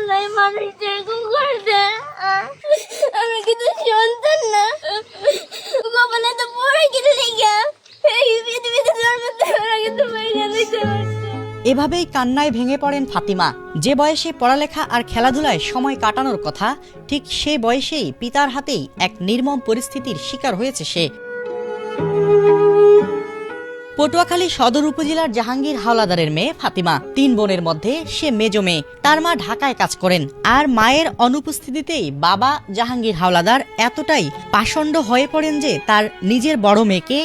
নাই মানুষ যেরকম করছে আমি কিন্তু সন্তান না কপালে তো পড়ে গেলে লেগে এই পৃথিবীতে জন্ম দেওয়ার আগে তো বাইরে নিতে পারছে। এভাবেই কান্নায় ভেঙে পড়েন ফাতিমা। যে বয়সে পড়ালেখা আর খেলাধুলায় সময় কাটানোর কথা, ঠিক সে বয়সেই পিতার হাতেই এক নির্মম পরিস্থিতির শিকার হয়েছে সে। পটুয়াখালী সদর উপজেলার জাহাঙ্গীর হাওলাদারের মেয়ে ফাতিমা। 3 বোনের মধ্যে সে মেজো মেয়ে। তার মা ঢাকায় কাজ করেন, আর মায়ের অনুপস্থিতিতেই বাবা জাহাঙ্গীর হাওলাদার এতটাই পাষণ্ড হয়ে পড়েন যে তার নিজের বড় মেয়েকে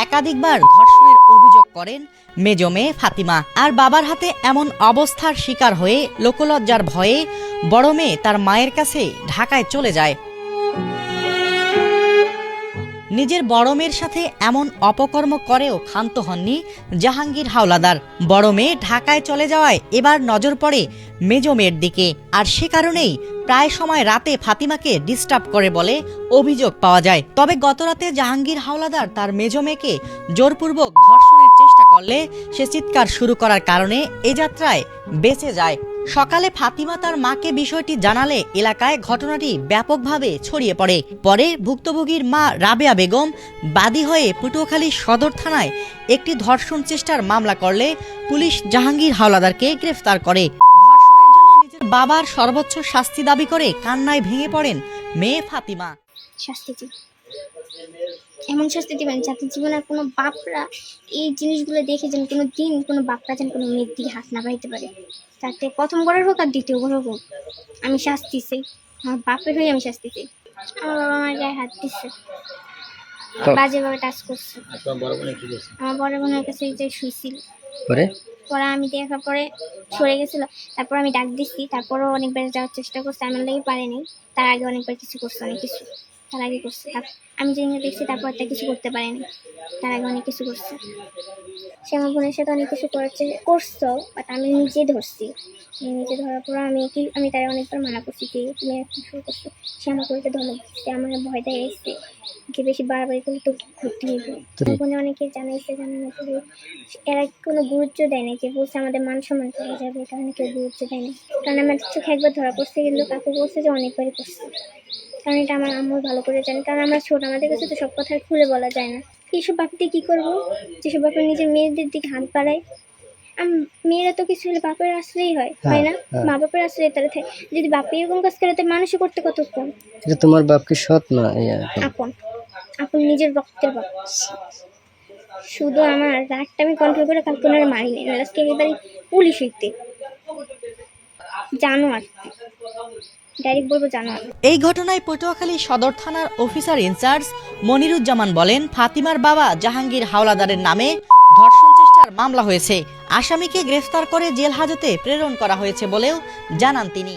একাধিকবার ধর্ষণের অভিযোগ করেন মেজো মেয়ে ফাতিমা। আর বাবার হাতে এমন অবস্থার শিকার হয়ে লোকলজ্জার ভয়ে বড় মেয়ে তার মায়ের কাছে ঢাকায় চলে যায়। নিজের বড় মেয়ের সাথে এমন অপকর্ম করেও ক্ষান্ত হননি জাহাঙ্গীর হাওলাদার। বড় মেয়ে ঢাকায় চলে যাওয়ায় এবার নজর পড়ে মেজো মেয়ের দিকে, আর সে কারণেই প্রায় সময় রাতে ফাতিমাকে ডিস্টার্ব করে বলে অভিযোগ পাওয়া যায়। তবে গতরাতে জাহাঙ্গীর হাওলাদার তার মেজো মেয়েকে জোরপূর্বক ধর্ষণের চেষ্টা করলে সে চিৎকার শুরু করার কারণে এ যাত্রায় বেঁচে যায়। সকালে ফাতিমা তার মাকে বিষয়টি জানালে এলাকায় ঘটনাটি ব্যাপকভাবে ছড়িয়ে পড়ে। পরে ভুক্তভোগীর মা রাবেয়া বেগম বাদী হয়ে পটুয়াখালী সদর থানায় একটি ধর্ষণ চেষ্টার মামলা করলে পুলিশ জাহাঙ্গীর হাওলাদারকে গ্রেফতার করে। ধর্ষণের জন্য নিজের বাবার সর্বোচ্চ শাস্তি দাবি করে কান্নায় ভেঙে পড়েন মেয়ে ফাতিমা। শাস্তি এমন শাস্তি দিবেন যাতে জীবনে কোনো বাপরা এই জিনিসগুলো দেখে যেন কোনো দিন কোনো বাপরা যেন কোনো মেয়ের দিকে হাত না বাড়িতে পারে। তাতে প্রথম করার হোক আর দ্বিতীয় করার হোক আমি শাস্তি চাই। আমার বাপের হয়ে আমি শাস্তি চাই। আমার বাবা আমার গায়ে হাত দিচ্ছে, বাজেভাবে টাচ করছে। আমার বড় বোনের কাছে যে শুয়েছিল, পরে আমি দেখার পরে সরে গেছিল। তারপর আমি ডাক দিচ্ছি, তারপরও অনেকবার যাওয়ার চেষ্টা করছে, আমার লেগে পারেনি। তার আগে অনেকবার কিছু করছে, অনেক কিছু তার আগে করছে। আমি যেখানে দেখছি তারপর তা কিছু করতে পারেনি, তার আগে অনেক কিছু করছে। সে আমার বোনের সাথে অনেক কিছু করছো, বাট আমি নিজে ধরছি। নিজে ধরার পর আমি তারা অনেকবার মানা করছি যে তুমি এখন শুরু করছো। সে আমাকে ওইটা ধমক দিচ্ছে, আমার ভয় দেয় এসছে যে বেশি বাড়াবাড়ি করলে তো ঘুরতে হইবে। আমার বোনে অনেকে জানাইছে, জানানো করে এরা কোনো গুরুত্ব দেয় না, যে বলছে আমাদের মান সম্মান করা যাবে, এটা অনেক কেউ গুরুত্ব দেয় না। কারণ আমার চোখে একবার ধরা পড়ছে, কিন্তু কাকু বলছে যে অনেকবারই করছে। কারণ এটা আমার আম্মু ভালো করে জানে, কারণ আমরা ছোট, আমাদের কাছে তো সব কথা খুলে বলা যায় না। এইসব বাপিতে কী করবো, যেসব বাপের নিজের মেয়েদের দিকে হাত বাড়ায়। মেয়েরা তো কিছু হলে বাপের আসলেই হয় না, মা বাপের আসলে তারা থাকে। যদি বাপে এরকম কাজ করে, তাহলে মানুষই করতে কতক্ষণ। তোমার বাপকে সৎ না আপন নিজের রক্তের বাপ। শুধু আমার রাগটা আমি কন্ট্রোল করে কালকে ওনারা মারি নেই, আজকে এবারে পুলিশ হইতে জানোয়ার, ডাইরেক্ট বলবো জানোয়ার। এই ঘটনায় পটুয়াখালী সদর থানার অফিসার ইনচার্জ মনিরুজ্জামান বলেন, ফাতিমার বাবা জাহাঙ্গীর হাওলাদারের নামে ধর্ষণ চেষ্টার মামলা হয়েছে। আসামিকে গ্রেফতার করে জেল হাজতে প্রেরণ করা হয়েছে বলেও জানান তিনি।